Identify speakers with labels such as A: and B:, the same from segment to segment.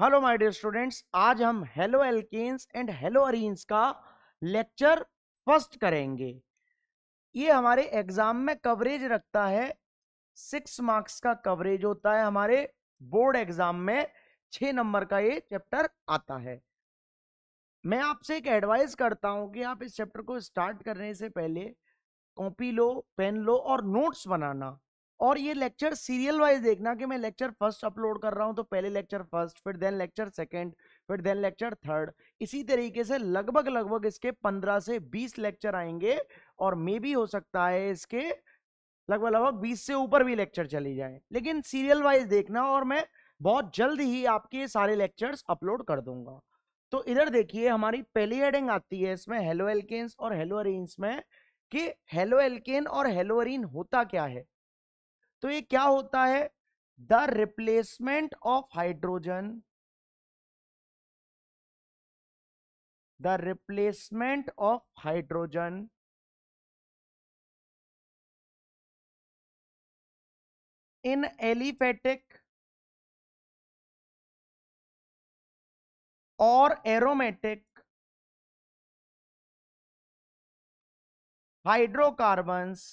A: Hello my dear students, आज हम halo alkanes and halo arenes का लेक्चर फर्स्ट करेंगे। ये हमारे एग्जाम में कवरेज रखता है, 6 मार्क्स का कवरेज होता है। हमारे बोर्ड एग्जाम में 6 नंबर का ये चैप्टर आता है। मैं आपसे एक एडवाइस करता हूं कि आप इस चैप्टर को स्टार्ट करने से पहले कॉपी लो, पेन लो और नोट्स बनाना। और ये लेक्चर सीरियल वाइज देखना कि मैं लेक्चर फर्स्ट अपलोड कर रहा हूं तो पहले लेक्चर फर्स्ट, फिर देन लेक्चर सेकंड, फिर देन लेक्चर थर्ड। इसी तरीके से लगभग लगभग इसके 15 से 20 लेक्चर आएंगे और मे भी हो सकता है इसके लगभग लगभग 20 से ऊपर भी लेक्चर चली जाए, लेकिन सीरियल वाइज देखना और मैं बहुत जल्द ही आपके सारे लेक्चर्स अपलोड कर दूंगा। तो इधर देखिए, हमारी पहली हेडिंग आती है इसमें हेलो एल्केन्स और हेलो अरीन्स में कि हेलो एल्केन और हेलो अरीन होता क्या है। तो ये क्या होता है? The replacement of hydrogen, the replacement of hydrogen in aliphatic और aromatic hydrocarbons,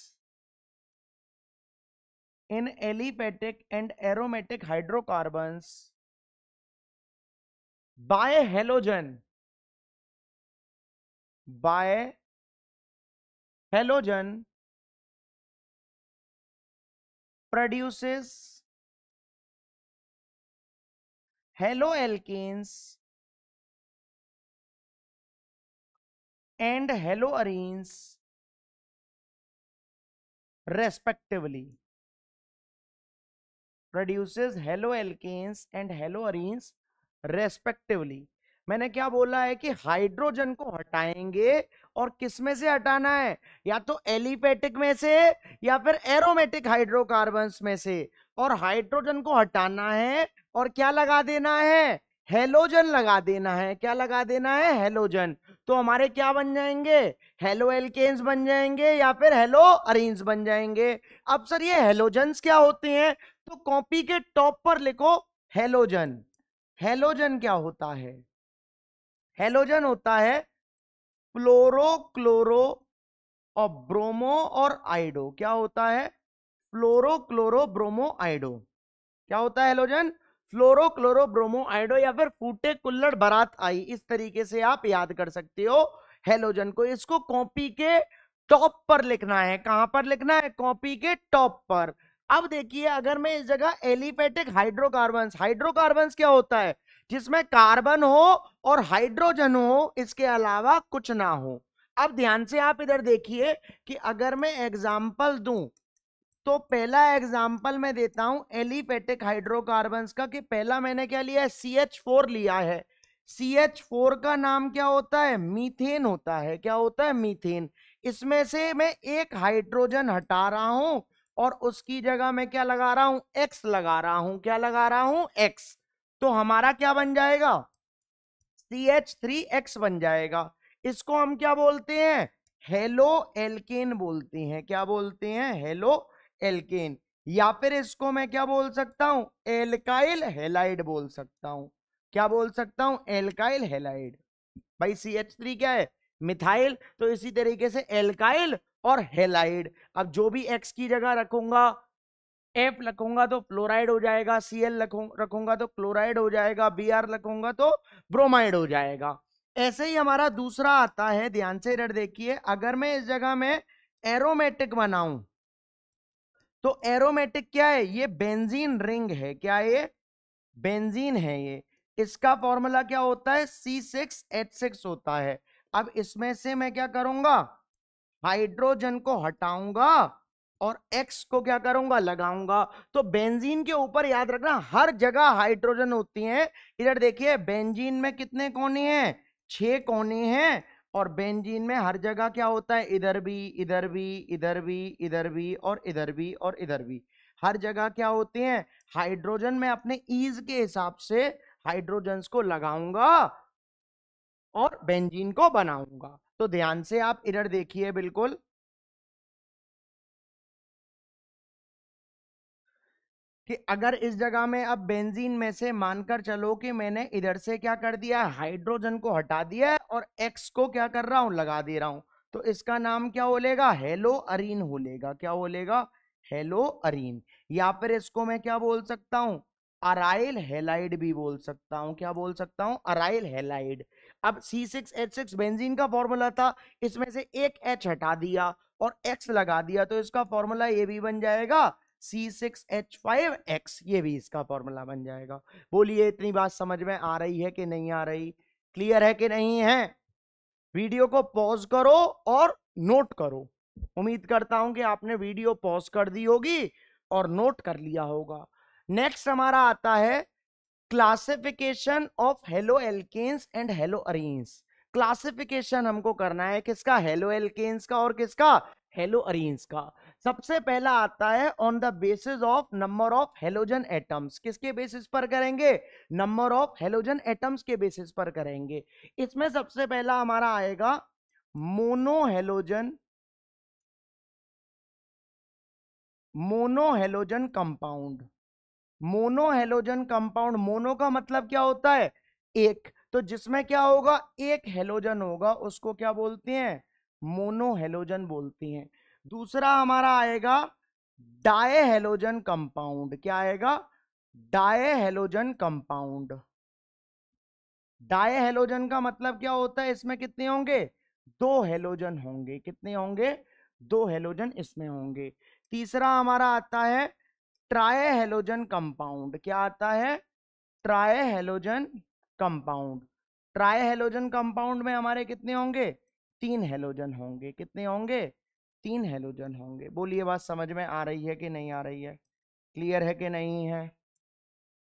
A: in aliphatic and aromatic hydrocarbons by halogen, by halogen produces haloalkanes and haloarenes respectively, produces haloalkanes and haloarenes respectively। मैंने क्या बोला है कि hydrogen को हटाएंगे और किस में से हटाना है? या तो एलिफेटिक में से या फिर एरोमेटिक हाइड्रोकार्बन्स में से। और हाइड्रोजन को हटाना है और क्या लगा देना है? हेलोजन लगा देना है। क्या लगा देना है? हेलोजन। तो हमारे क्या बन जाएंगे? हेलो एल्केन्स बन जाएंगे या फिर हेलो अरीन्स बन जाएंगे। अब सर ये हेलोजन्स क्या होते हैं? तो कॉपी के टॉप पर लिखो हेलोजन। हेलोजन क्या होता है? हेलोजन होता है फ्लोरो, क्लोरो और ब्रोमो और आइडो। क्या होता है? फ्लोरो, क्लोरो, ब्रोमो, आइडो। क्या होता है हेलोजन? फ्लोरो, क्लोरो, ब्रोमो, आइडो या फिर फूटे कुल्लड़ बारात आई। इस तरीके से आप याद कर सकते हो हेलोजन को। इसको कॉपी के टॉप पर लिखना है। कहां पर लिखना है? कॉपी के टॉप पर। अब देखिए, अगर मैं इस जगह एलिफेटिक हाइड्रोकार्बन्स, हाइड्रोकार्बन्स क्या होता है? जिसमें कार्बन हो और हाइड्रोजन हो, इसके अलावा कुछ ना हो। अब ध्यान से आप इधर देखिए कि अगर मैं एग्जाम्पल दूं तो पहला एग्जाम्पल मैं देता हूं एलिफेटिक हाइड्रोकार्बन्स का कि पहला मैंने क्या लिया है? CH4 लिया है। CH4 का नाम क्या होता है? मीथेन होता है। क्या होता है? मीथेन। इसमें से मैं एक हाइड्रोजन हटा रहा हूं और उसकी जगह मैं क्या लगा रहा हूं? X लगा रहा हूं। क्या लगा रहा हूं? X। तो हमारा क्या बन जाएगा? CH3X बन जाएगा। इसको हम क्या बोलते हैं? हेलो एल्केन बोलते हैं। क्या बोलते हैं? Halo alkane. या फिर इसको मैं क्या बोल सकता हूं? एल्काइल हेलाइड बोल सकता हूं। क्या बोल सकता हूं? Alkyl halide. भाई CH3 क्या है? मिथाइल। तो इसी तरीके से एल्काइल और हेलाइड। अब जो भी X की जगह रखूंगा, F रखूंगा तो फ्लोराइड हो जाएगा, Cl रखूंगा तो क्लोराइड हो जाएगा, Br रखूंगा तो ब्रोमाइड हो जाएगा। ऐसे ही हमारा दूसरा आता है, ध्यान से इधर देखिए, अगर मैं इस जगह में एरोमेटिक बनाऊं तो एरोमेटिक क्या है? ये बेंजीन रिंग है। क्या है ये? बेंजीन है ये। इसका फॉर्मूला क्या होता है? C6H6 होता है। अब इसमें से मैं क्या करूंगा? हाइड्रोजन को हटाऊंगा और X को क्या करूंगा? लगाऊंगा। तो बेंजीन के ऊपर याद रखना हर जगह हाइड्रोजन होती है। इधर देखिए, बेंजीन में कितने कोने हैं? 6 कोने हैं। और बेंजीन में हर जगह क्या होता है? इधर भी, इधर भी, इधर भी, इधर भी और इधर भी और इधर भी। हर जगह क्या होते हैं? हाइड्रोजन। में अपने ईज के हिसाब से हाइड्रोजन्स को लगाऊंगा और बेंजीन को बनाऊंगा। तो ध्यान से आप इधर देखिए, बिल्कुल कि अगर इस जगह में अब बेंजीन में से मानकर चलो कि मैंने इधर से क्या कर दिया है, हाइड्रोजन को हटा दिया है और एक्स को क्या कर रहा हूं, लगा दे रहा हूं, तो इसका नाम क्या बोलेगा, हेलो अरीन बोलेगा। क्या बोलेगा, हेलो अरीन। या फिर इसको मैं क्या बोल सकता हूं, अराइल हेलाइड भी बोल सकता हूं। क्या बोल सकता हूं, अराइल हेलाइड। अब C6H6 बेंजीन का फॉर्मूला था, इसमें से एक H हटा दिया और X लगा दिया, तो इसका फॉर्मूला ये भी बन जाएगा C6H5X, ये भी इसका फॉर्मूला बन जाएगा। बोलिए इतनी बात समझ में आ रही है कि नहीं आ रही, क्लियर है कि नहीं है? वीडियो को पॉज करो और नोट करो। उम्मीद करता हूं कि आपने वीडियो पॉज कर दी होगी और नोट कर लिया होगा। नेक्स्ट हमारा आता है classification of halo alkanes and halo arenes. Classification हमको करना है किसका, हेलो एल्केन्स का और किसका, हेलो अरीन्स का। सबसे पहला आता है on the basis of number of halogen atoms. किसके बेसिस पर करेंगे, नंबर ऑफ हेलोजन एटम्स के बेसिस पर करेंगे। इसमें सबसे पहला हमारा आएगा monohalogen, monohalogen compound. Monohalogen compound, mono का मतलब क्या होता है, एक, तो जिसमें क्या होगा, एक हेलोजन होगा, उसको क्या बोलते हैं, मोनोहेलोजन बोलते हैं। दूसरा हमारा आएगा डायहेलोजन कंपाउंड। क्या आएगा, डायहेलोजन कंपाउंड। डायहेलोजन का मतलब क्या होता है, इसमें कितने होंगे, दो हेलोजन होंगे। कितने होंगे, दो हेलोजन इसमें होंगे। तीसरा हमारा आता है ट्राई हेलोजन कंपाउंड। क्या आता है, try halogen compound. Try halogen compound में हमारे कितने होंगे, तीन हेलोजन होंगे। कितने होंगे, तीन हेलोजन होंगे। बोलिए बात समझ में आ रही है कि नहीं आ रही है, क्लियर है कि नहीं है?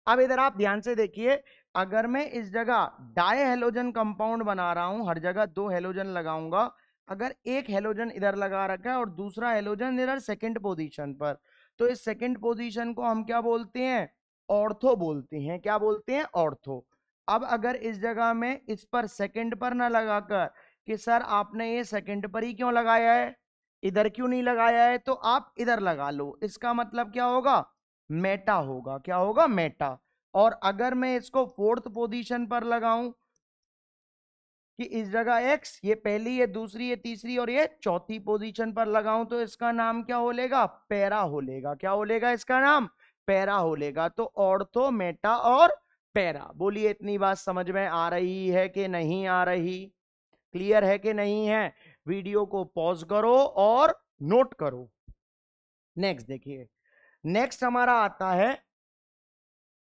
A: अब इधर आप ध्यान से देखिए, अगर मैं इस जगह डाई हेलोजन कंपाउंड बना रहा हूं, हर जगह दो हेलोजन लगाऊंगा, अगर एक हेलोजन इधर लगा रखा है और दूसरा हेलोजन इधर सेकंड पोजीशन पर, तो इस सेकंड पोजीशन को हम क्या बोलते हैं, ऑर्थो बोलते हैं। क्या बोलते हैं, ऑर्थो। अब अगर इस जगह में इस पर सेकंड पर ना लगाकर कि सर आपने ये सेकंड पर ही क्यों लगाया है, इधर क्यों नहीं लगाया है, तो आप इधर लगा लो, इसका मतलब क्या होगा, मेटा होगा। क्या होगा, मेटा। और अगर मैं इसको फोर्थ पोजीशन पर लगाऊं कि इस जगह एक्स, ये पहली, ये दूसरी, ये तीसरी और ये चौथी पोजीशन पर लगाऊं, तो इसका नाम क्या होलेगा, पैरा होलेगा। क्या होलेगा, इसका नाम पैरा होलेगा। तो ऑर्थो, मेटा और पैरा। बोलिए इतनी बात समझ में आ रही है कि नहीं आ रही, क्लियर है कि नहीं है? वीडियो को पॉज करो और नोट करो। नेक्स्ट देखिए, नेक्स्ट हमारा आता है,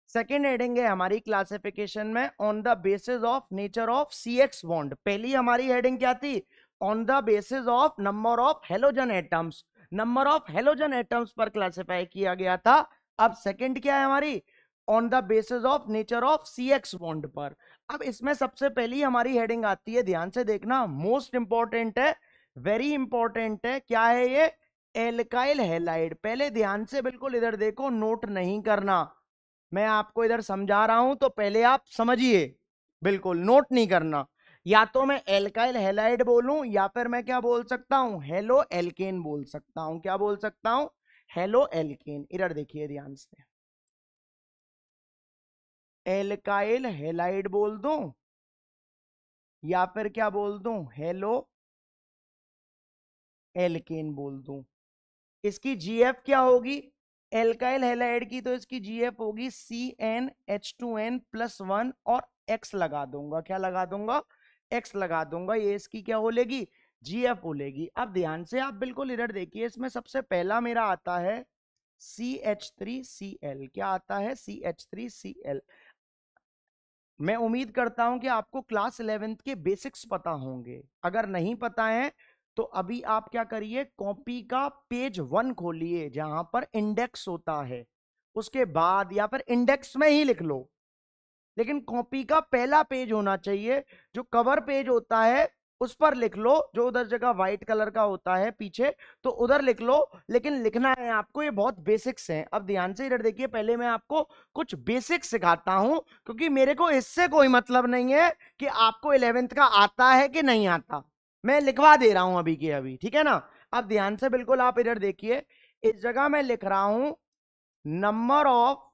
A: सेकेंड हेडिंग है हमारी क्लासिफिकेशन में, on the basis of nature of CX bond. पहली हमारी हेडिंग क्या थी, on the basis of number of halogen atoms. Number of halogen atoms पर क्लासिफाई किया गया था। अब सेकंड क्या है हमारी, on the basis of nature of CX bond पर। अब इसमें सबसे पहली हमारी हेडिंग आती है, ध्यान से देखना, मोस्ट इंपॉर्टेंट है, वेरी इंपॉर्टेंट है। क्या है ये, एल्काइल हैलाइड। पहले ध्यान से बिल्कुल इधर देखो, नोट नहीं करना, मैं आपको इधर समझा रहा हूं तो पहले आप समझिए, बिल्कुल नोट नहीं करना। या तो मैं एल्काइल हैलाइड बोलूं या फिर मैं क्या बोल सकता हूं, हेलो एल्केन बोल सकता हूं। क्या बोल सकता हूं, हेलो एल्केन। इधर देखिए ध्यान से, एल्काइल हैलाइड बोल दूं या फिर क्या बोल दूं, हेलो एल्केन बोल दूं। इसकी GF क्या होगी, एल्काइल हैलाइड की, तो इसकी GF होगी CnH2n+1 और X लगा दूंगा। क्या लगा दूंगा, X लगा दूंगा। ये इसकी क्या होलेगी, GF होलेगी। अब ध्यान से आप बिल्कुल इधर देखिए, इसमें सबसे पहला मेरा आता है CH3Cl। क्या आता है, CH3Cl। मैं उम्मीद करता हूं कि आपको क्लास 11th के बेसिक्स पता होंगे। अगर नहीं पता है तो अभी आप क्या करिए, कॉपी का पेज 1 खोलिए जहां पर इंडेक्स होता है, उसके बाद या फिर इंडेक्स में ही लिख लो, लेकिन कॉपी का पहला पेज होना चाहिए। जो कवर पेज होता है उस पर लिख लो, जो उधर जगह व्हाइट कलर का होता है पीछे, तो उधर लिख लो, लेकिन लिखना है आपको, ये बहुत बेसिक्स हैं। अब ध्यान से इधर देखिए, पहले मैं आपको कुछ बेसिक्स सिखाता हूं, क्योंकि मेरे को इससे कोई मतलब नहीं है कि आपको 11th का आता है कि नहीं आता, मैं लिखवा दे रहा हूं अभी के अभी, ठीक है ना। अब ध्यान से बिल्कुल आप इधर देखिए, इस जगह मैं लिख रहा हूं नंबर ऑफ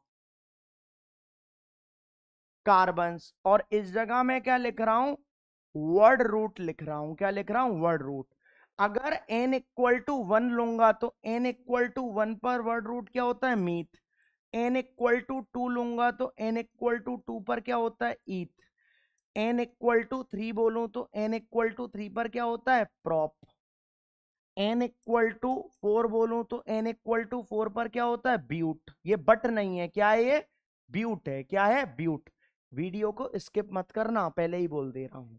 A: कार्बन्स, और इस जगह मैं क्या लिख रहा हूं, वर्ड रूट लिख रहा हूं। क्या लिख रहा हूं, वर्ड रूट। अगर n इक्वल टू 1 लूंगा तो n इक्वल टू 1 पर वर्ड रूट क्या होता है, मीथ। n इक्वल टू 2 लूंगा तो n इक्वल टू 2 पर क्या होता है, ईथ। n इक्वल टू 3 बोलूं तो n इक्वल टू 3 पर क्या होता है, प्रॉप। n इक्वल टू 4 बोलूं तो n इक्वल टू 4 पर क्या होता है, ब्यूट। ये बट नहीं है, क्या है ये, ब्यूट है। क्या है, ब्यूट। वीडियो को स्किप मत करना, पहले ही बोल दे रहा हूं,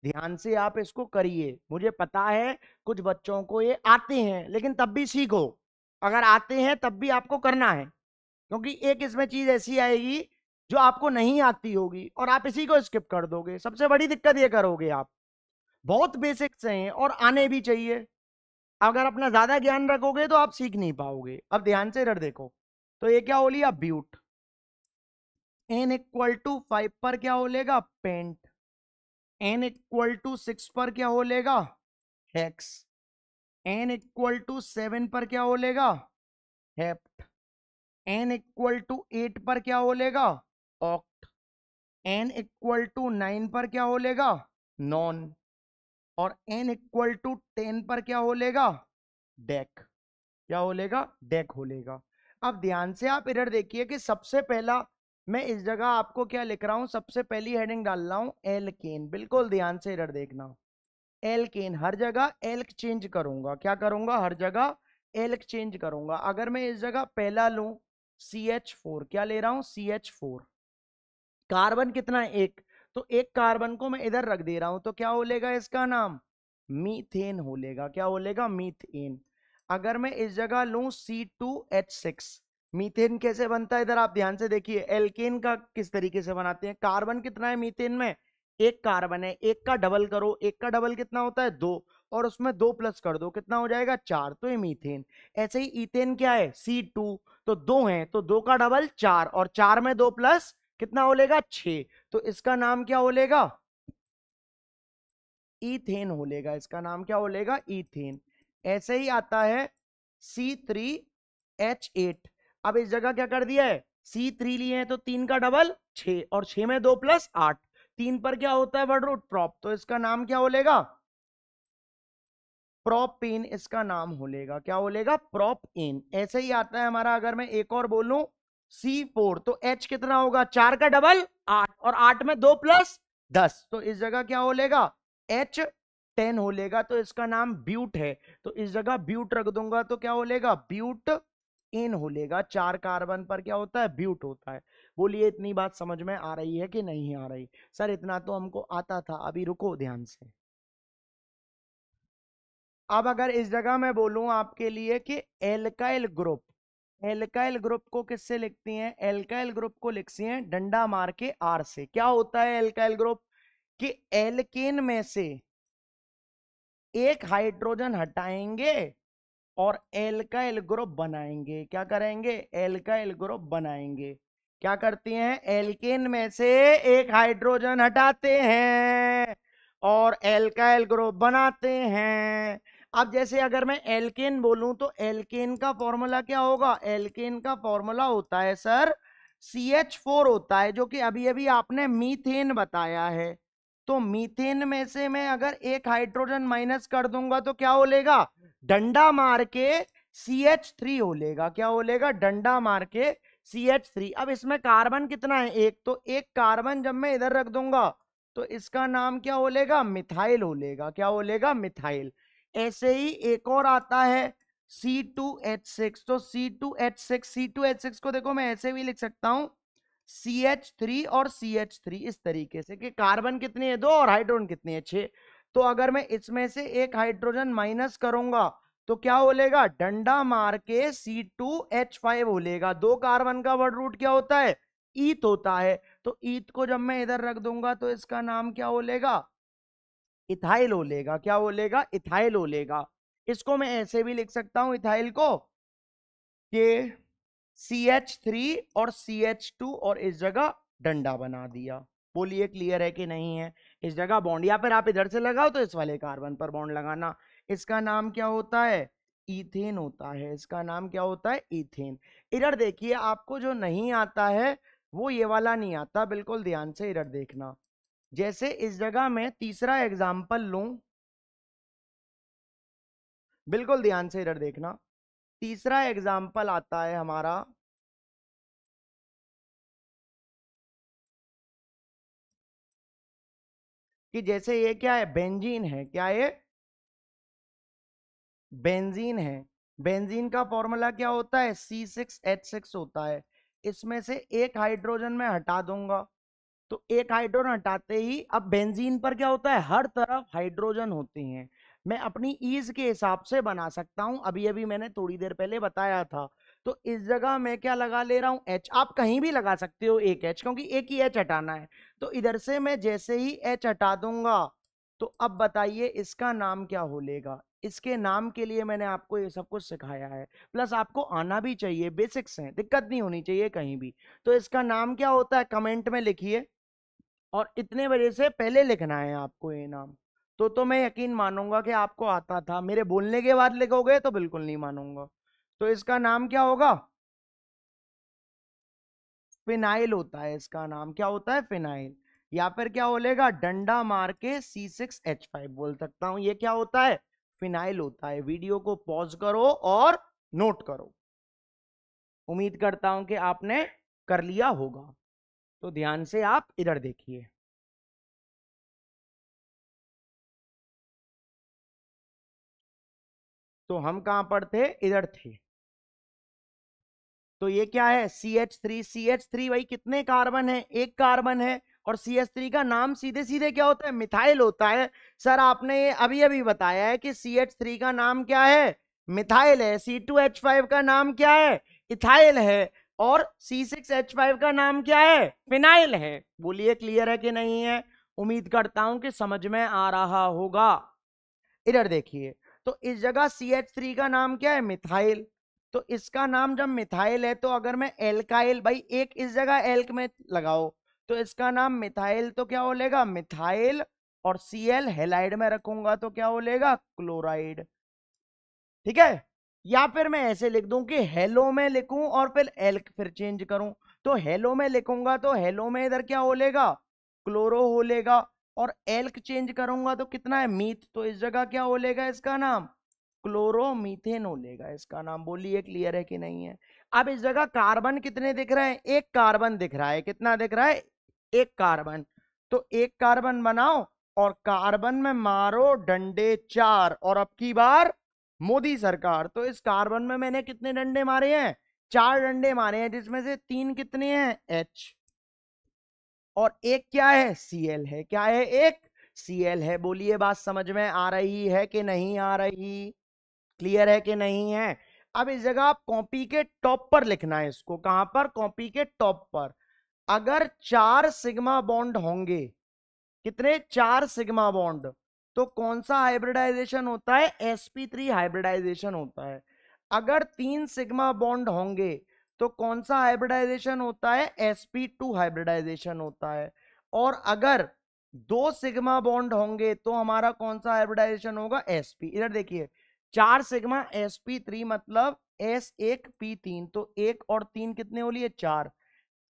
A: ध्यान से आप इसको करिए। मुझे पता है कुछ बच्चों को ये आते हैं, लेकिन तब भी सीखो। अगर आते हैं तब भी आपको करना है, क्योंकि एक इसमें चीज ऐसी आएगी जो आपको नहीं आती होगी और आप इसी को स्किप कर दोगे। सबसे बड़ी दिक्कत ये करोगे आप। बहुत बेसिक्स हैं और आने भी चाहिए। अगर अपना ज्यादा ज्ञान रखोगे तो आप सीख नहीं पाओगे। अब ध्यान से इधर देखो, तो ये क्या हो लिया, ब्यूट। n इक्वल टू 5 पर क्या हो लेगा, पेंट। n इक्वल टू 6 पर क्या हो लेगा, हेक्स। n इक्वल टू 7 पर क्या हो लेगा, हेप्ट। n इक्वल टू 8 पर क्या हो लेगा, ऑक्ट। n इक्वल टू 9 पर क्या हो लेगा, नॉन। और n इक्वल टू 10 पर क्या हो लेगा, डेक। क्या हो लेगा, डेक हो लेगा। अब ध्यान से आप इधर देखिए कि सबसे पहला मैं इस जगह आपको क्या लिख रहा हूं, सबसे पहली हेडिंग डाल रहा हूं एल्केन। बिल्कुल ध्यान से इधर देखना, एल्केन। हर जगह एल्क चेंज करूंगा। क्या करूंगा, हर जगह एल्क चेंज करूंगा। अगर मैं इस जगह पहला लूं CH4, क्या ले रहा हूं, CH4। कार्बन कितना है, एक। तो एक कार्बन को मैं इधर रख दे रहा हूं, तो क्या हो लेगा, इसका नाम मीथेन हो लेगा। क्या हो लेगा, मीथेन। अगर मैं इस जगह लूं C2H6, मीथेन कैसे बनता है, इधर आप ध्यान से देखिए। एल्केन का किस तरीके से बनाते हैं, कार्बन कितना है मीथेन में, एक कार्बन है, एक का डबल करो, एक का डबल कितना होता है, दो, और उसमें दो प्लस कर दो, कितना हो जाएगा, चार, तो ये मीथेन। ऐसे ही इथेन क्या है, C2, तो दो है, तो दो का डबल चार, और चार में दो प्लस कितना हो लेगा, 6, तो इसका नाम क्या हो लेगा, इथेन हो लेगा। इसका नाम क्या हो लेगा, इथेन। ऐसे ही आता है C3H8। अब इस जगह क्या कर दिया है, C3 लिए हैं तो तीन का डबल 6, और 6 में दो प्लस 8, तीन पर क्या होता है, वर्ड रूट, प्रॉप, तो इसका नाम क्या हो लेगा, प्रोपेन। इसका नाम हो लेगा, क्या हो लेगा, प्रोपेन। ऐसे ही आता है हमारा, अगर मैं एक और बोलूं C4, तो H कितना होगा, चार का डबल 8, और 8 में दो प्लस 10, तो इस जगह क्या हो लेगा, H10 हो लेगा। तो इसका नाम ब्यूट है, तो इस जगह ब्यूट रख दूंगा, तो क्या हो लेगा, ब्यूट इन हो लेगा। चार कार्बन पर क्या होता है, ब्यूट होता है। बोलिए इतनी बात समझ में आ रही है कि नहीं आ रही, सर इतना तो हमको आता था। अभी रुको ध्यान से। अब अगर इस जगह मैं बोलूं आपके लिए कि एल्काइल ग्रुप, एल्काइल ग्रुप को किससे लिखती हैं, एल्काइल ग्रुप को लिखती हैं डंडा मार के आर से। क्या होता है एल्काइल ग्रुप, कि एल्केन में से एक हाइड्रोजन हटाएंगे और एल्काइल ग्रुप बनाएंगे। क्या करेंगे, एल्काइल ग्रुप बनाएंगे। क्या करती हैं, एल्केन में से एक हाइड्रोजन हटाते हैं और एल्काइल ग्रुप बनाते हैं। अब जैसे अगर मैं एल्केन बोलूं तो एल्केन का फॉर्मूला क्या होगा, एल्केन का फॉर्मूला होता है सर CH4 होता है, जो कि अभी अभी आपने मीथेन बताया है। तो मीथेन में से मैं अगर एक हाइड्रोजन माइनस कर दूंगा तो क्या हो लेगा, डंडा मार के CH3 हो लेगा। क्या हो लेगा, डंडा मार के CH3। अब इसमें कार्बन कितना है, एक, तो एक कार्बन जब मैं इधर रख दूंगा तो इसका नाम क्या हो लेगा, मिथाइल हो लेगा। क्या हो लेगा, मिथाइल। ऐसे ही एक और आता है C2H6, तो C2H6 को देखो मैं ऐसे भी लिख सकता हूं CH3 और CH3, इस तरीके से कि कार्बन कितनी है, दो, और हाइड्रोजन कितनी है, 6। तो अगर मैं इसमें से एक हाइड्रोजन माइनस करूंगा तो क्या हो लेगा, डंडा मार के C2H5 हो लेगा। दो कार्बन का वर्ड रूट क्या होता है, ईथ होता है। तो ईथ को जब मैं इधर रख दूंगा तो इसका नाम क्या हो लेगा, इथाइल हो लेगा। क्या हो लेगा, इथाइल हो लेगा। इसको मैं ऐसे भी लिख सकता हूं इथाइल को कि CH3 और CH2, और इस जगह डंडा बना दिया। बोलिए क्लियर है कि नहीं है, इस जगह बॉन्ड, या फिर आप इधर से लगाओ तो इस वाले कार्बन पर बॉन्ड लगाना। इसका नाम क्या होता है, इथेन होता है। इसका नाम क्या होता है? इथेन। इधर देखिए, आपको जो नहीं आता है वो ये वाला नहीं आता, बिल्कुल ध्यान से इधर देखना। जैसे इस जगह में तीसरा एग्जाम्पल लूं, बिल्कुल ध्यान से इधर देखना। तीसरा एग्जाम्पल आता है हमारा, कि जैसे ये क्या है? बेंजीन है। क्या ये? बेंजीन है। बेंजीन का फॉर्मूला क्या होता है? C6H6 होता है। इसमें से एक हाइड्रोजन में हटा दूंगा, तो एक हाइड्रोजन हटाते ही अब बेंजीन पर क्या होता है? हर तरफ हाइड्रोजन होते हैं। मैं अपनी ईज के हिसाब से बना सकता हूं, अभी अभी मैंने थोड़ी देर पहले बताया था। तो इस जगह मैं क्या लगा ले रहा हूं? एच। आप कहीं भी लगा सकते हो एक एच, क्योंकि एक ही एच हटाना है। तो इधर से मैं जैसे ही एच हटा दूंगा, तो अब बताइए इसका नाम क्या हो लेगा? इसके नाम के लिए मैंने आपको ये सब कुछ सिखाया है, प्लस आपको आना भी चाहिए, बेसिक्स हैं, दिक्कत नहीं होनी चाहिए कहीं भी। तो इसका नाम क्या होता है? कमेंट में लिखिए, और इतने बजे से पहले लिखना है आपको ये नाम। तो मैं यकीन मानूंगा कि आपको आता था। मेरे बोलने के बाद लिखोगे तो बिल्कुल नहीं मानूंगा। तो इसका नाम क्या होगा? फिनाइल होता है। इसका नाम क्या होता है? फिनाइल। या फिर क्या बोलेगा? डंडा मार के C6H5 बोल सकता हूं। ये क्या होता है? फिनाइल होता है। वीडियो को पॉज करो और नोट करो। उम्मीद करता हूं कि आपने कर लिया होगा। तो ध्यान से आप इधर देखिए। तो हम कहां पर थे? इधर थे। तो ये क्या है? CH3। CH3 भाई कितने कार्बन है? एक कार्बन है। और CH3 का नाम सीधे सीधे क्या होता है? मिथाइल होता है। सर आपने ये अभी अभी बताया है कि CH3 का नाम क्या है? मिथाइल है। C2H5 का नाम क्या है? इथाइल है। और C6H5 का नाम क्या है? फिनाइल है। बोलिए क्लियर है कि नहीं है? उम्मीद करता हूं कि समझ में आ रहा होगा। इधर देखिए, तो इस जगह CH3 का नाम क्या है? मिथाइल। तो इसका नाम जब मिथाइल है, तो अगर मैं एल्काइल, भाई एक इस जगह एल्क में लगाओ, तो इसका नाम मिथाइल तो क्या बोलेगा? मिथाइल। और Cl हेलाइड में रखूंगा तो क्या बोलेगा? क्लोराइड। ठीक है? या फिर मैं ऐसे लिख दूं कि हेलो में लिखूं और फिर एल्क फिर चेंज करूं। तो हेलो में लिखूंगा तो हेलो में इधर क्या होलेगा? क्लोरो होलेगा। और एल्क चेंज करूंगा तो कितना है? मीथ। तो इस जगह क्या होलेगा? इसका नाम क्लोरोमीथेन होलेगा। इसका नाम बोलिए क्लियर है कि नहीं है? अब इस जगह कार्बन कितने दिख रहे हैं? एक कार्बन दिख रहा है। कितना दिख रहा है? एक कार्बन। तो एक कार्बन बनाओ और कार्बन में मारो डंडे 4, और अब की बार मोदी सरकार। तो इस कार्बन में मैंने कितने डंडे मारे हैं? 4 डंडे मारे हैं, जिसमें से 3 कितने हैं? H। और एक क्या है? Cl है। क्या है? एक Cl है। बोलिए बात समझ में आ रही है कि नहीं आ रही? क्लियर है कि नहीं है? अब इस जगह आप कॉपी के टॉप पर लिखना है इसको। कहां पर? कॉपी के टॉप पर। अगर 4 सिग्मा बॉन्ड होंगे, कितने? 4 सिग्मा बॉन्ड, तो कौन सा हाइब्रिडाइजेशन होता है? sp3 हाइब्रिडाइजेशन होता है। अगर 3 सिग्मा बॉन्ड होंगे तो कौन सा हाइब्रिडाइजेशन होता है? sp2 हाइब्रिडाइजेशन होता है। और अगर 2 सिग्मा बॉन्ड होंगे तो हमारा कौन सा हाइब्रिडाइजेशन होगा? sp। इधर देखिए, 4 सिग्मा sp3 मतलब S1P3, तो 1 और 3 कितने हो लिए? 4।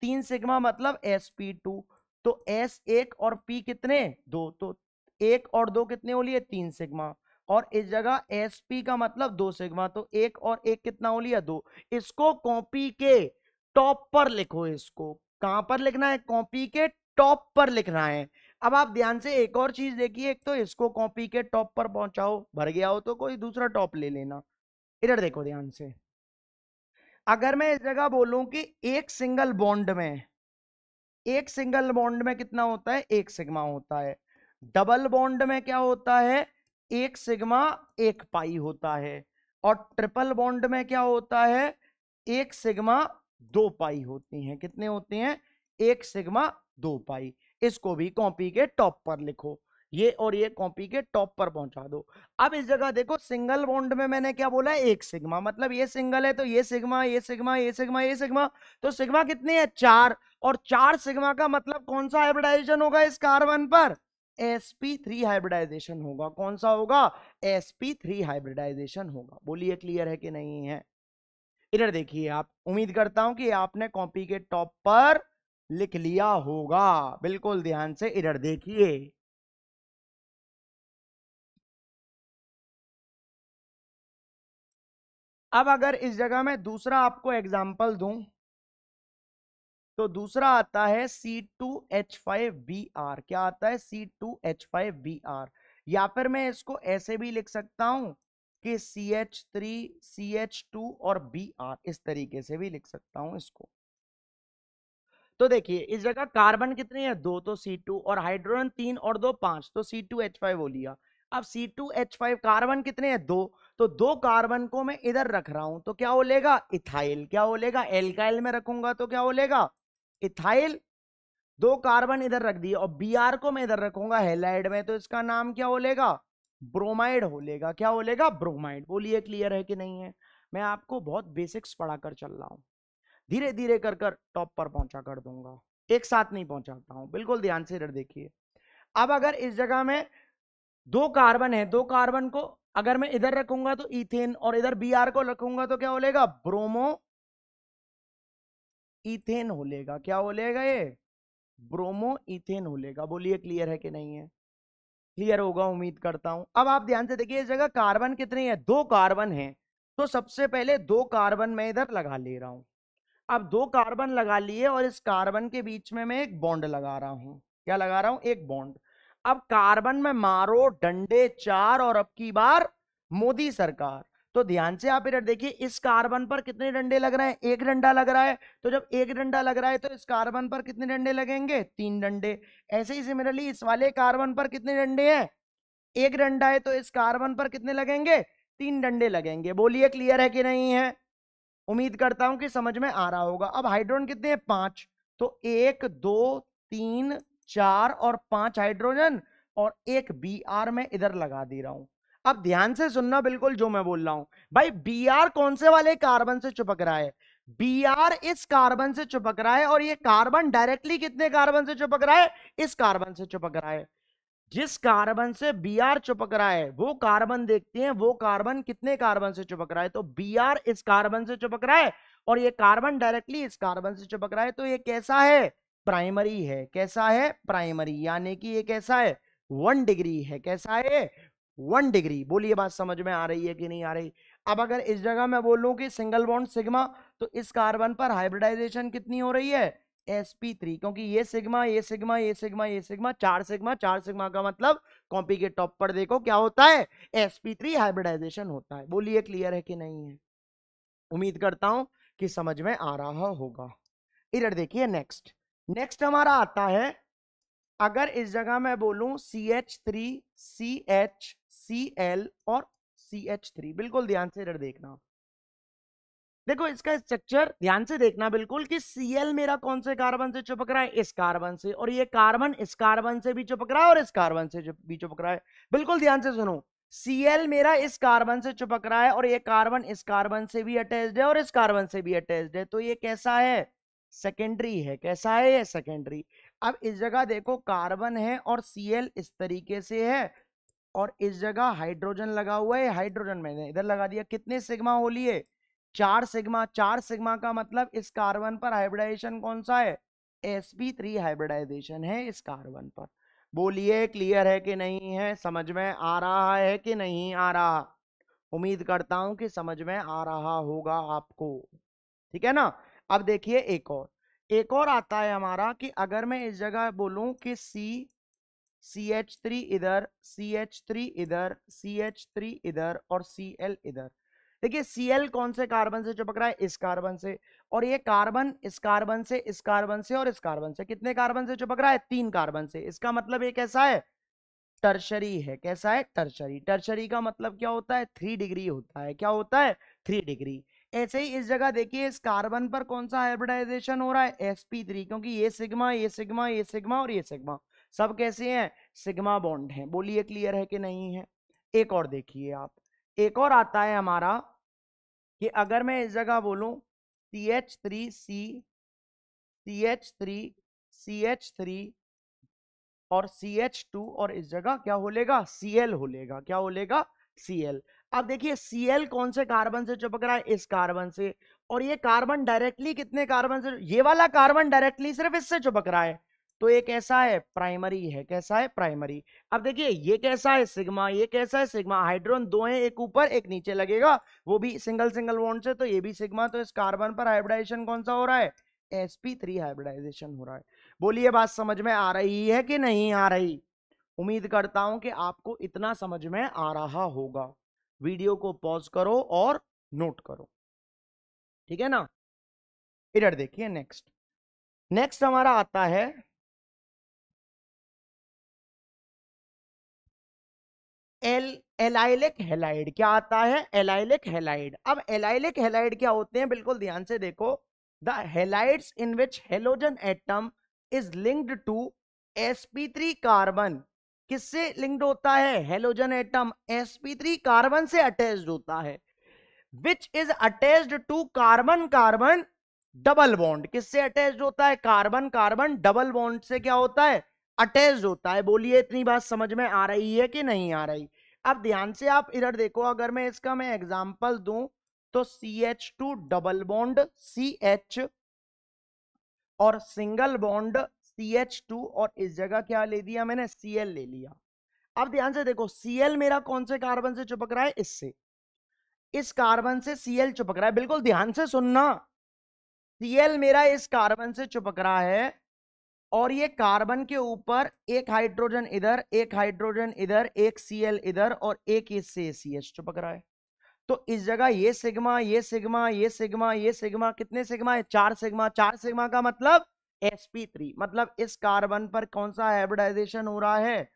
A: 3 सिग्मा मतलब sp2, तो S1 और P कितने? 2, तो 1 और 2 कितने हो लिए? 3 सिग्मा। और इस जगह sp का मतलब 2 सिग्मा, तो 1 और 1 कितना हो लिया? 2। इसको कॉपी के टॉप पर लिखो। इसको कहां पर लिखना है? कॉपी के टॉप पर लिखना है। अब आप ध्यान से एक और चीज देखिए, एक तो इसको कॉपी के टॉप पर पहुंचाओ, भर गया हो तो कोई दूसरा टॉप ले लेना। इधर देखो ध्यान से, अगर मैं इस जगह बोलूं कि एक सिंगल बॉन्ड में, एक सिंगल बॉन्ड में कितना होता है? 1 सिग्मा होता है। डबल बॉन्ड में क्या होता है? 1 सिग्मा 1 पाई होता है। और ट्रिपल बॉन्ड में क्या होता है? 1 सिग्मा 2 पाई होती हैं। कितने होते हैं? 1 सिग्मा 2 पाई। इसको भी कॉपी के टॉप पर लिखो। ये और ये कॉपी के टॉप पर पहुंचा दो। अब इस जगह देखो, सिंगल बॉन्ड में मैंने क्या बोला है? 1 सिग्मा, मतलब ये सिंगल है तो ये सिग्मा, ये सिग्मा, ये सिग्मा, ये सिग्मा। तो सिग्मा कितने हैं? 4। और 4 सिग्मा का मतलब कौन सा हाइब्रिडाइजेशन होगा इस कार्बन पर? sp3 हाइब्रिडाइजेशन होगा। कौन सा होगा? sp3 हाइब्रिडाइजेशन होगा। बोलिए क्लियर है कि नहीं है? इधर देखिए आप, उम्मीद करता हूं कि आपने कॉपी के टॉप पर लिख लिया होगा। बिल्कुल ध्यान से इधर देखिए। अब अगर इस जगह मैं दूसरा आपको एग्जाम्पल दूं, तो दूसरा आता है C2H5Br। क्या आता है? C2H5Br। या फिर मैं इसको ऐसे भी लिख सकता हूं कि CH3 CH2 और Br, इस तरीके से भी लिख सकता हूं इसको। तो देखिए इस जगह कार्बन कितने हैं? दो, तो C2, और हाइड्रोजन 3 और 2 5, तो C2H5 हो लिया। अब C2H5 कार्बन कितने हैं? दो, तो दो कार्बन को मैं इधर रख रहा हूं, तो क्या बोलेगा? इथाइल। क्या बोलेगा? एल्काइल में रखूंगा तो क्या बोलेगा? इथाइल। दो कार्बन इधर रख दिए और Br को मैं इधर रखूंगा हैलाइड में, तो इसका नाम क्या बोलेगा? ब्रोमाइड बोलेगा। क्या बोलेगा? ब्रोमाइड। बोलिए क्लियर है कि नहीं है? मैं आपको बहुत बेसिक्स पढ़ाकर चल रहा हूं, धीरे धीरे कर कर टॉप पर पहुंचा कर दूंगा, एक साथ नहीं पहुंचाता हूं। बिल्कुल ध्यान से इधर देखिए। अब अगर इस जगह में दो कार्बन है, दो कार्बन को अगर मैं इधर रखूंगा तो इथेन, और इधर Br को रखूंगा तो क्या बोलेगा? ब्रोमो इथेन बोलेगा। क्या बोलेगा ये? ब्रोमो इथेन बोलेगा। बोलिए क्लियर है कि नहीं है? क्लियर होगा उम्मीद करता हूं। अब आप ध्यान से देखिए, इस जगह कार्बन कितने हैं? दो कार्बन हैं, तो सबसे पहले दो कार्बन मैं इधर लगा ले रहा हूं। अब दो कार्बन लगा लिए और इस कार्बन के बीच में मैं एक बॉन्ड लगा रहा हूं। क्या लगा रहा हूं? एक बॉन्ड। अब कार्बन में मारो डंडे चार, और अब की बार मोदी सरकार। तो ध्यान से आप इधर देखिए, इस कार्बन पर कितने डंडे लग रहे हैं? एक डंडा लग रहा है। तो जब एक डंडा लग रहा है तो इस कार्बन पर कितने डंडे लगेंगे? तीन डंडे। ऐसे ही सिमिलरली इस वाले कार्बन पर कितने डंडे हैं? एक डंडा है, तो इस कार्बन पर कितने लगेंगे? तीन डंडे लगेंगे। बोलिए क्लियर है कि नहीं है? उम्मीद करता हूं कि समझ में आ रहा होगा। अब हाइड्रोजन कितने हैं? पांच, तो एक दो तीन चार और पांच हाइड्रोजन, और एक Br में इधर लगा दे रहा हूं। अब ध्यान से सुनना बिल्कुल जो मैं बोल रहा हूं। भाई Br कौन से वाले कार्बन से चिपक रहा है? Br इस कार्बन से चिपक रहा है, और ये कार्बन डायरेक्टली कितने कार्बन से चिपक रहा है? इस कार्बन से चिपक रहा है। जिस कार्बन से Br चिपक रहा है वो कार्बन देखते हैं, वो कार्बन कितने कार्बन से चिपक रहा है। तो Br इस कार्बन से चिपक रहा है, और ये कार्बन डायरेक्टली इस कार्बन से चिपक रहा है, तो ये कैसा है? प्राइमरी है। कैसा है? प्राइमरी। यानी कि ये कैसा है? 1 डिग्री है। कैसा है? 1 डिग्री। बोलिए बात समझ में आ रही है कि नहीं आ रही? अब अगर इस जगह मैं बोलूं कि सिंगल बॉन्ड सिग्मा, तो इस कार्बन पर हाइब्रिडाइजेशन कितनी हो रही है? sp3। क्योंकि ये सिग्मा, ये सिग्मा, ये सिग्मा, ये सिग्मा, चार सिग्मा, चार सिग्मा का मतलब कॉपी के टॉप पर देखो क्या होता है? sp3 हाइब्रिडाइजेशन होता है। बोलिए क्लियर है कि नहीं है? उम्मीद करता हूं कि समझ में आ रहा होगा। इधर देखिए नेक्स्ट। नेक्स्ट हमारा आता है, अगर इस जगह मैं बोलूं CH3 CH और CH3। बिल्कुल ध्यान से इधर देखना। देखो इसका स्ट्रक्चर ध्यान से देखना बिल्कुल, कि Cl मेरा कौन से कार्बन से चिपक रहा है? इस कार्बन से, और ये कार्बन इस कार्बन से भी चिपक रहा है और इस कार्बन से भी चिपक रहा है। बिल्कुल ध्यान से सुनो, Cl मेरा इस कार्बन से चिपक रहा है, और ये कार्बन इस कार्बन से भी अटैच्ड है और इस कार्बन से भी अटैच्ड है, तो ये कैसा है? सेकेंडरी है। कैसा है ये? सेकेंडरी। अब इस जगह देखो कार्बन है और Cl इस तरीके से है, और इस जगह हाइड्रोजन लगा हुआ है। हाइड्रोजन मैंने इधर लगा दिया। कितने सिग्मा हो लिए? चार सिग्मा। चार सिग्मा का मतलब इस कार्बन पर हाइब्रिडाइजेशन कौन सा है? sp3 हाइब्रिडाइजेशन है इस कार्बन पर। बोलिए क्लियर है कि नहीं है? समझ में आ रहा है कि नहीं आ रहा? उम्मीद करता हूं कि समझ में आ रहा होगा आपको। ठीक है ना? अब देखिए एक और आता है हमारा, कि अगर मैं इस जगह बोलूं कि CH3 इधर, CH3 इधर, CH3 इधर और Cl इधर। देखिए Cl कौन से कार्बन से चिपक रहा है? इस कार्बन से। और ये कार्बन इस कार्बन से, इस कार्बन से और इस कार्बन से, कितने कार्बन से चिपक रहा है? तीन कार्बन से। इसका मतलब ये कैसा है? टर्शरी है। कैसा है? टर्शरी। टर्शरी का मतलब क्या होता है? 3 डिग्री होता है। क्या होता है? 3 डिग्री। ऐसे ही इस जगह देखिए, इस कार्बन पर कौन सा हाइब्रिडाइजेशन हो रहा है? sp3। क्योंकि ये सिग्मा, ये सिग्मा, ये सिग्मा और ये सिग्मा, सब कैसे हैं? सिग्मा बॉन्ड हैं। बोलिए क्लियर है कि नहीं है? एक और देखिए आप, एक और आता है हमारा, कि अगर मैं इस जगह बोलूं CH3C CH3 CH3 और CH2 और इस जगह क्या होलेगा, Cl होलेगा, क्या होलेगा, Cl। अब देखिए Cl कौन से कार्बन से चिपक रहा है, इस कार्बन से, और ये कार्बन डायरेक्टली कितने कार्बन से, ये वाला कार्बन डायरेक्टली सिर्फ इससे चिपक रहा है, तो ये कैसा है, प्राइमरी है, कैसा है, प्राइमरी। अब देखिए ये कैसा है, सिग्मा, ये कैसा है, सिग्मा, हाइड्रोजन दो है, एक ऊपर एक नीचे लगेगा, वो भी सिंगल सिंगल बॉन्ड से, तो ये भी सिग्मा, तो इस कार्बन पर हाइब्रिडाइजेशन कौन सा हो रहा है, sp3 हाइब्रिडाइजेशन हो रहा है। बोलिए बात समझ में आ रही है कि नहीं आ रही। उम्मीद करता हूं कि आपको इतना समझ में आ रहा होगा। वीडियो को पॉज करो और नोट करो, ठीक है ना। इधर देखिए नेक्स्ट, नेक्स्ट हमारा आता है एलाइलिक हैलाइड। क्या आता है, एलाइलिक हैलाइड। अब एलाइलिक हैलाइड क्या होते हैं, बिल्कुल ध्यान से देखो। The halides in which halogen atom is linked to sp3 carbon. किससे लिंक्ड होता है, हेलोजन एटम sp3 कार्बन से अटैच्ड होता है। Which is attached to carbon carbon double bond. किससे अटैच्ड होता है, कार्बन कार्बन डबल बॉन्ड से क्या होता है, अटैच्ड होता है। बोलिए इतनी बात समझ में आ रही है कि नहीं आ रही। अब ध्यान से आप इधर देखो, अगर मैं इसका मैं एग्जांपल दूं तो CH2 डबल बॉन्ड CH और सिंगल बॉन्ड CH2 और इस जगह क्या ले दिया मैंने, Cl ले लिया। अब ध्यान से देखो Cl मेरा कौन से कार्बन से चिपक रहा है, इससे, इस कार्बन से Cl चिपक रहा है, बिल्कुल ध्यान से सुनना। Cl मेरा इस कार्बन से चिपक रहा है और ये कार्बन के ऊपर एक हाइड्रोजन इधर, एक हाइड्रोजन इधर, एक Cl इधर और एक इससे CH चिपक रहा है। तो इस जगह ये सिग्मा, ये सिग्मा, ये सिग्मा, ये सिग्मा, कितने सिग्मा है, 4 सिग्मा। 4 सिग्मा का मतलब sp3, मतलब इस कार्बन पर कौन सा हाइब्रिडाइजेशन हो रहा है,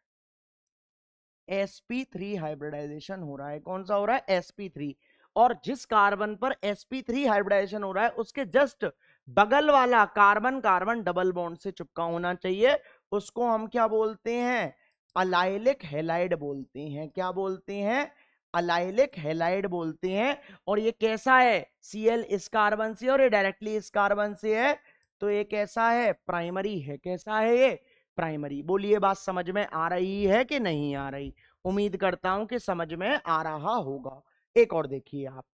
A: sp3 हाइब्रिडाइजेशन हो रहा है। कौन सा हो रहा है, sp3। और जिस कार्बन पर sp3 हाइब्रिडाइजेशन हो रहा है उसके जस्ट बगल वाला कार्बन कार्बन डबल बॉन्ड से चिपका होना चाहिए, उसको हम क्या बोलते हैं, अलाइलिक हैलाइड बोलते हैं। क्या बोलते हैं, अलाइलिक हैलाइड बोलते हैं। और ये कैसा है, Cl इस कार्बन से और ये डायरेक्टली इस कार्बन से है, तो ये कैसा है, प्राइमरी है। कैसा है ये, प्राइमरी। बोलिए बात समझ में आ रही है कि नहीं आ रही। उम्मीद करता हूं कि समझ में आ रहा होगा। एक और देखिए आप,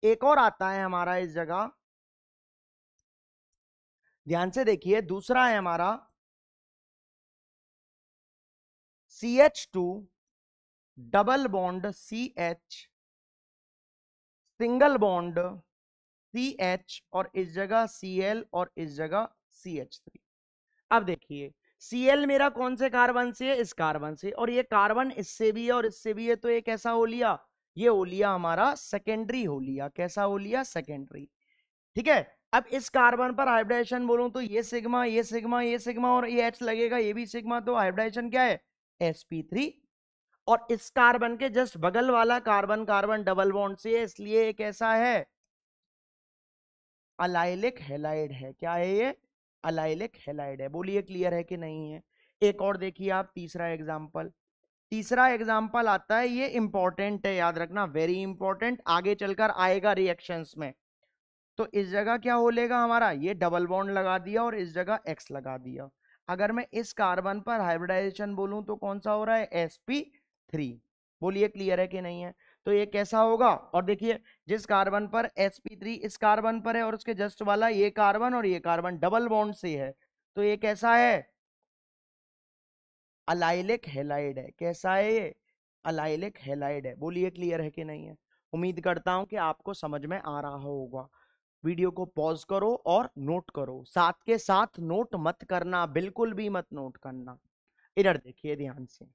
A: एक और आता है हमारा इस जगह, ध्यान से देखिए, दूसरा है हमारा CH2 double bond CH single bond CH और इस जगह Cl और इस जगह CH3। अब देखिए Cl मेरा कौन से कार्बन से है, इस कार्बन से, और ये कार्बन इससे भी है और इससे भी है, तो ये कैसा हो लिया, ये हो लिया हमारा सेकेंडरी हो लिया। कैसा हो लिया, सेकेंडरी। ठीक है। अब इस कार्बन पर हाइब्रिडेशन बोलूं तो ये सिग्मा, ये सिग्मा, ये सिग्मा और ये H लगेगा, ये भी सिग्मा, तो हाइब्रिडेशन क्या है, sp3। और इस कार्बन के जस्ट बगल वाला कार्बन कार्बन डबल बॉन्ड से है, इसलिए ये कैसा है, अलाइलिक हैलाइड है। क्या है ये, अलाइलिक हैलाइड है। बोलिए क्लियर है कि नहीं है। एक और देखिए आप, तीसरा एग्जांपल, तीसरा एग्जांपल आता है, ये इंपॉर्टेंट है, याद रखना, वेरी इंपॉर्टेंट, आगे चलकर आएगा रिएक्शंस में। तो इस जगह क्या हो लेगा हमारा, ये डबल बॉन्ड लगा दिया और इस जगह X लगा दिया। अगर मैं इस कार्बन पर हाइब्रिडाइजेशन बोलूं तो कौन सा हो रहा है, sp3। बोलिए क्लियर है कि नहीं है। तो ये कैसा होगा, और देखिए जिस कार्बन पर sp3 इस कार्बन पर है और उसके जस्ट वाला ये कार्बन और ये कार्बन डबल बॉन्ड से है, तो ये कैसा है, अलाइलिक हैलाइड है। कैसा है ये, अलाइलिक हैलाइड है। बोलिए क्लियर है कि नहीं है। उम्मीद करता हूं कि आपको समझ में आ रहा होगा। वीडियो को पॉज करो और नोट करो, साथ के साथ नोट मत करना, बिल्कुल भी मत नोट करना। इधर देखिए ध्यान से,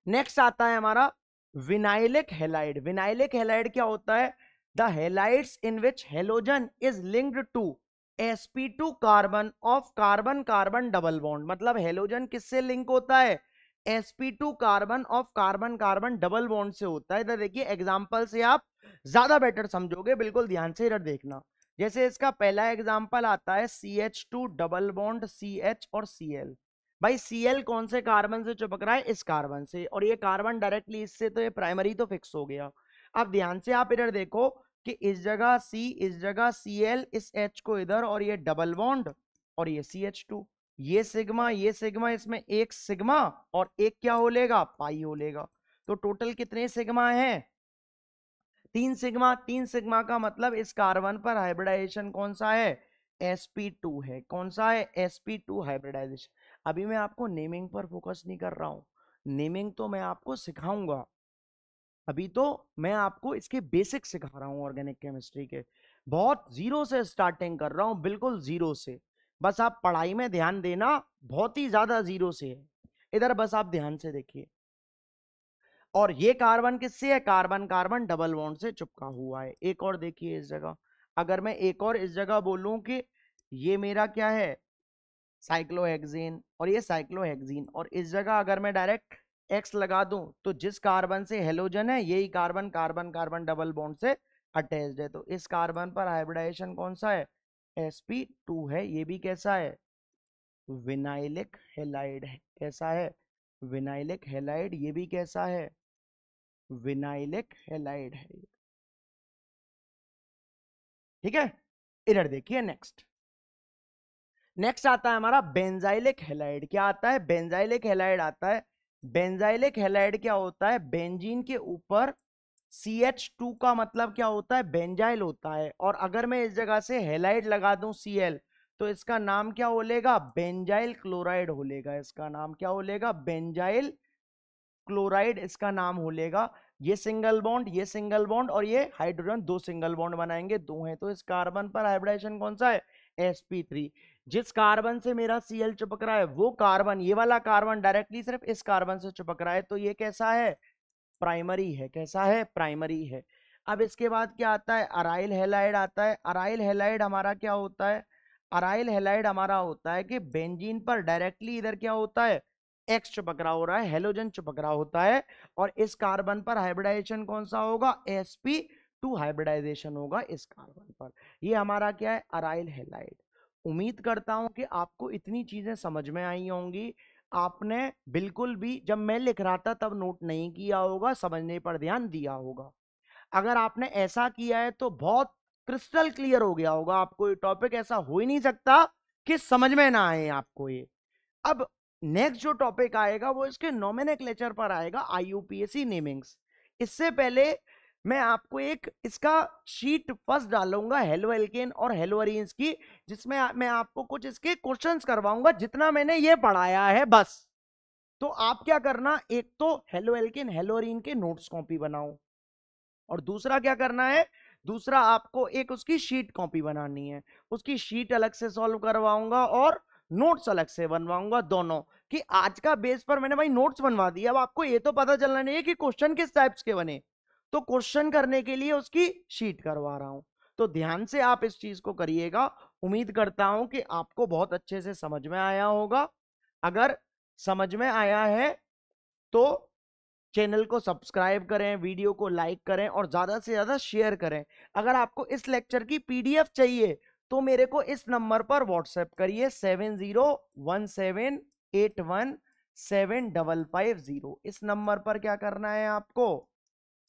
A: नेक्स्ट आता है हमारा विनाइलिक हैलाइड। विनाइलिक हैलाइड क्या होता है, the halides in which halogen is linked to sp2 carbon of carbon carbon double bond. मतलब हेलोजन किससे लिंक होता है, sp2 carbon of carbon carbon double bond से होता है। इधर देखिए एग्जांपल से आप ज्यादा बेटर समझोगे, बिल्कुल ध्यान से इधर देखना। जैसे इसका पहला एग्जांपल आता है CH2 डबल बॉन्ड CH और Cl। भाई Cl कौन से कार्बन से चिपक रहा है, इस कार्बन से, और ये कार्बन डायरेक्टली इससे, तो ये प्राइमरी तो फिक्स हो गया। अब ध्यान से आप इधर देखो कि इस जगह C, इस जगह Cl, इस H को इधर, और ये डबल बॉन्ड और ये CH2, ये सिग्मा, इसमें एक सिग्मा और एक क्या हो लेगा, पाई हो लेगा। तो टोटल कितने सिग्मा हैं, 3 सिग्मा। 3 सिग्मा का मतलब इस कार्बन पर हाइब्रिडाइजेशन कौन सा है, sp2 है। कौन सा है, sp2 हाइब्रिडाइजेशन। अभी मैं आपको नेमिंग पर फोकस नहीं कर रहा हूं, नेमिंग तो मैं आपको सिखाऊंगा। अभी तो मैं आपको इसके बेसिक सिखा रहा हूं ऑर्गेनिक केमिस्ट्री के, बहुत जीरो से स्टार्टिंग कर रहा हूं, बिल्कुल जीरो से। बस आप पढ़ाई में ध्यान देना, बहुत ही ज्यादा जीरो से है। इधर बस आप ध्यान से देखिए। और ये कार्बन किससे है, कार्बन कार्बन डबल बॉन्ड से चिपका हुआ है। एक और देखिए इस जगह, अगर मैं एक और इस जगह बोलूं कि ये मेरा क्या है, साइक्लोहेक्सेन, और ये साइक्लोहेक्सीन, और इस जगह अगर मैं डायरेक्ट एक्स लगा दूं तो जिस कार्बन से हेलोजन है यही carbon carbon carbon double bond से अटैच्ड है। तो इस कार्बन पर हाइब्रिडाइजेशन कौन सा है, sp2 है। ये भी कैसा है, विनाइलिक हेलाइड है। कैसा है, विनाइलिक हेलाइड। ये भी कैसा है, विनाइलिक हेलाइड है। ठीक है, इधर देखिए नेक्स्ट। नेक्स्ट आता है हमारा बेंजाइलिक हेलाइड। क्या आता है, बेंजाइलिक हेलाइड आता है। बेंजाइलिक हेलाइड क्या होता है, बेंजीन के ऊपर CH2 का मतलब क्या होता है, बेंजाइल होता है। और अगर मैं इस जगह से हेलाइड लगा दूं Cl, तो इसका नाम क्या होलेगा, बेंजाइल क्लोराइड होलेगा। इसका नाम क्या होलेगा, बेंजाइल क्लोराइड इसका नाम होलेगा। ये सिंगल बॉन्ड, ये सिंगल बॉन्ड, और ये हाइड्रोजन दो सिंगल बॉन्ड बनाएंगे, दो हैं। तो इस कार्बन पर हाइब्रिडाइजेशन कौन सा है, sp3। जिस कार्बन से मेरा Cl चिपक रहा है वो कार्बन, ये वाला कार्बन डायरेक्टली सिर्फ इस कार्बन से चिपक रहा है, तो ये कैसा है, प्राइमरी है। कैसा है, प्राइमरी है। अब इसके बाद क्या आता है, अराइल हेलाइड आता है। अराइल हेलाइड हमारा क्या होता है, अराइल हेलाइड हमारा होता है कि बेंजीन पर डायरेक्टली इधर क्या होता है, एक्स चिपक रहा हो रहा है, हेलोजन चिपक रहा होता है, और इस कार्बन पर हाइब्रिडाइजेशन कौन सा होगा, sp2 हाइब्रिडाइजेशन होगा इस कार्बन पर। ये हमारा क्या है, अराइल हेलाइड। उम्मीद करता हूं कि आपको इतनी चीजें समझ में आई होंगी। आपने बिल्कुल भी जब मैं लिख रहा था तब नोट नहीं किया होगा, समझने पर ध्यान दिया होगा। अगर आपने ऐसा किया है तो बहुत क्रिस्टल क्लियर हो गया होगा आपको। ये टॉपिक ऐसा हो ही नहीं सकता कि समझ में ना आए आपको ये। अब नेक्स्ट जो टॉपिक आएगा वो इसके नोमेनक्लेचर पर आएगा, IUPAC नेमिंग्स। इससे पहले मैं आपको एक इसका शीट फर्स्ट डालूंगा हेलो एल्केन और हेलो अरीन्स की, जिसमें मैं आपको कुछ इसके क्वेश्चंस करवाऊंगा, जितना मैंने ये पढ़ाया है बस। तो आप क्या करना, एक तो हेलो एल्केन हेलो अरीन के नोट्स कॉपी बनाओ, और दूसरा क्या करना है, दूसरा आपको एक उसकी शीट कॉपी बनानी है। उसकी शीट अलग से सॉल्व करवाऊंगा और नोट्स अलग से बनवाऊंगा दोनों। कि आज का बेस पर मैंने भाई नोट्स बनवा दिया, अब आपको ये तो पता चलना नहीं है कि क्वेश्चन किस टाइप्स के बने, तो क्वेश्चन करने के लिए उसकी शीट करवा रहा हूं। तो ध्यान से आप इस चीज को करिएगा। उम्मीद करता हूं कि आपको बहुत अच्छे से समझ में आया होगा। अगर समझ में आया है तो चैनल को सब्सक्राइब करें, वीडियो को लाइक करें और ज्यादा से ज्यादा शेयर करें। अगर आपको इस लेक्चर की PDF चाहिए तो मेरे को इस नंबर पर व्हाट्सएप करिए, 7017817550। इस नंबर पर क्या करना है, आपको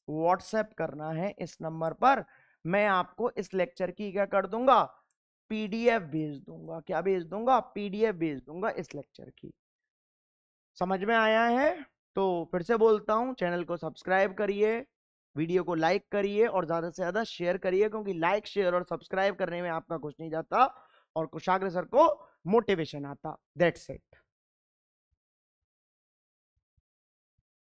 A: व्हाट्सएप करना है। इस नंबर पर मैं आपको इस लेक्चर की क्या कर दूंगा, PDF भेज दूंगा। क्या भेज दूंगा, PDF भेज दूंगा इस लेक्चर की। समझ में आया है तो फिर से बोलता हूं, चैनल को सब्सक्राइब करिए, वीडियो को लाइक करिए और ज्यादा से ज्यादा शेयर करिए, क्योंकि लाइक शेयर और सब्सक्राइब करने में आपका कुछ नहीं जाता और कुशाग्र सर को मोटिवेशन आता। That's it.